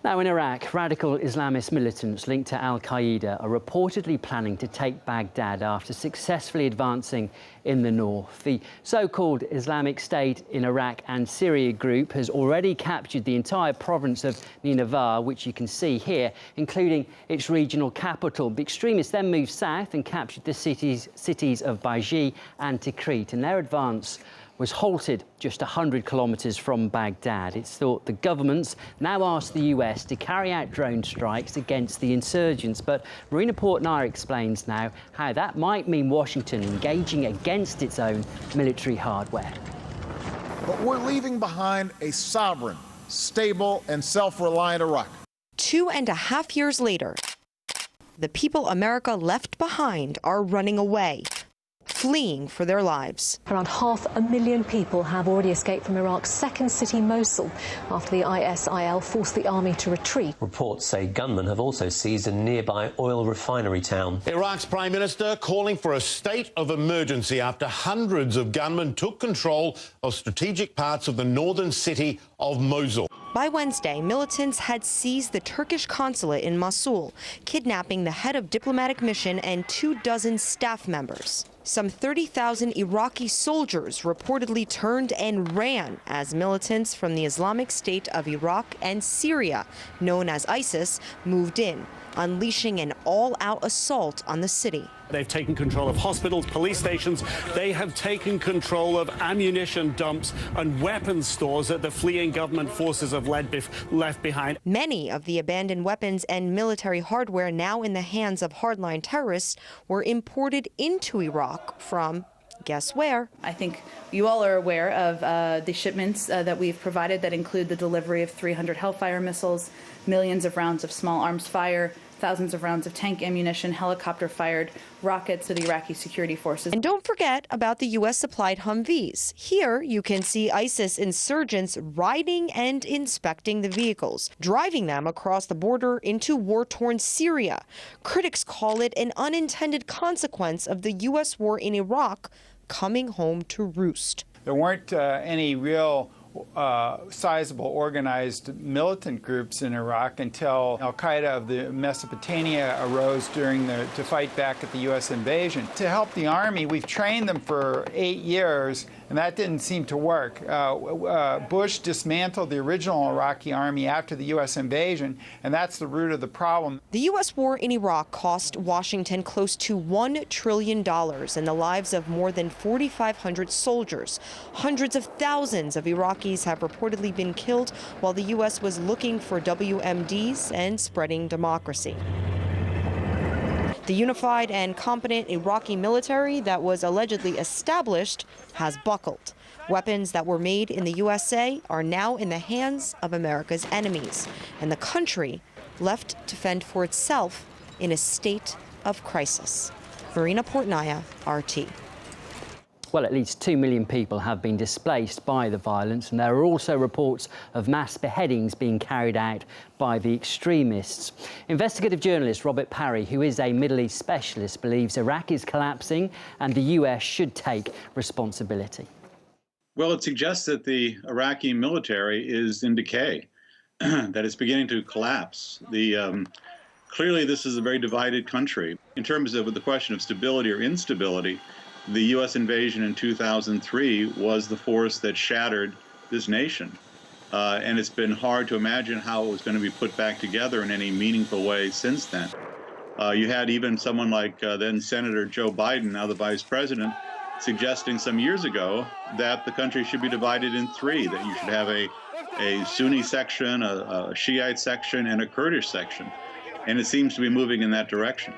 Now in Iraq, radical Islamist militants linked to al-Qaeda are reportedly planning to take Baghdad after successfully advancing in the north. The so-called Islamic State in Iraq and Syria group has already captured the entire province of Nineveh, which you can see here, including its regional capital. The extremists then moved south and captured the cities of Baiji and Tikrit, and their advance was halted just 100 kilometres from Baghdad. It's thought the government's now asked the US to carry out drone strikes against the insurgents. But Marina Portnaya explains now how that might mean Washington engaging against its own military hardware. But we're leaving behind a sovereign, stable and self-reliant Iraq. 2.5 years later, the people America left behind are running away, fleeing for their lives. Around 500,000 people have already escaped from Iraq's second city, Mosul, after the ISIL forced the army to retreat. Reports say gunmen have also seized a nearby oil refinery town. Iraq's Prime Minister calling for a state of emergency after hundreds of gunmen took control of strategic parts of the northern city of Mosul. By Wednesday, militants had seized the Turkish consulate in Mosul, kidnapping the head of diplomatic mission and 24 staff members. Some 30,000 Iraqi soldiers reportedly turned and ran as militants from the Islamic State of Iraq and Syria, known as ISIS, moved in, unleashing an all-out assault on the city. They've taken control of hospitals, police stations. They have taken control of ammunition dumps and weapons stores that the fleeing government forces have left behind. Many of the abandoned weapons and military hardware now in the hands of hardline terrorists were imported into Iraq from, guess where? I think you all are aware of the shipments that we've provided that include the delivery of 300 Hellfire missiles, millions of rounds of small arms fire, thousands of rounds of tank ammunition, helicopter-fired rockets to the Iraqi security forces. And don't forget about the U.S.-supplied Humvees. Here you can see ISIS insurgents riding and inspecting the vehicles, driving them across the border into war-torn Syria. Critics call it an unintended consequence of the U.S. war in Iraq coming home to roost. There weren't any real sizable organized militant groups in Iraq until al-Qaeda of the Mesopotamia arose to fight back at the U.S. invasion. To help the army, we've trained them for 8 years, and that didn't seem to work. Bush dismantled the original Iraqi army after the U.S. invasion, and that's the root of the problem. The U.S. war in Iraq cost Washington close to $1 trillion and the lives of more than 4,500 soldiers. Hundreds of thousands of Iraqis have reportedly been killed while the U.S. was looking for WMDs and spreading democracy. The unified and competent Iraqi military that was allegedly established has buckled. Weapons that were made in the USA are now in the hands of America's enemies, and the country left to fend for itself in a state of crisis. Marina Portnaya, RT. Well, at least 2 million people have been displaced by the violence, and there are also reports of mass beheadings being carried out by the extremists. Investigative journalist Robert Parry, who is a Middle East specialist, believes Iraq is collapsing and the US should take responsibility. Well, it suggests that the Iraqi military is in decay, that it's beginning to collapse. Clearly, this is a very divided country. In terms of the question of stability or instability, the U.S. invasion in 2003 was the force that shattered this nation. And it's been hard to imagine how it was going to be put back together in any meaningful way since then. You had even someone like then Senator Joe Biden, now the vice president, suggesting some years ago that the country should be divided in three, that you should have a Sunni section, a Shiite section, and a Kurdish section. And it seems to be moving in that direction.